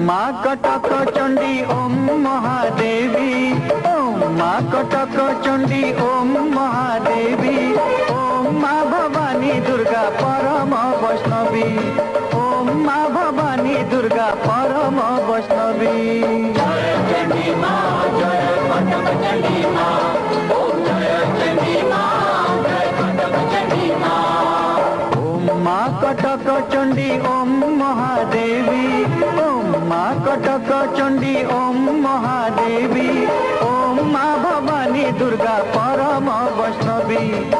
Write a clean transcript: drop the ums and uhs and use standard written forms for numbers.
माँ कटक चंडी ओम महादेवी, ओम माँ कटक चंडी ओम महादेवी, ओम माँ भवानी दुर्गा परम वैष्णवी, ओम माँ भवानी दुर्गा परम वैष्णवी। जय चंडी माँ, जय कटक चंडी माँ, ओम जय चंडी माँ, जय कटक चंडी माँ। ओम माँ कटक चंडी ओम महादेवी, ओम माँ कटक चंडी ओम महादेवी, ओम माँ भवानी दुर्गा परम वैष्णवी।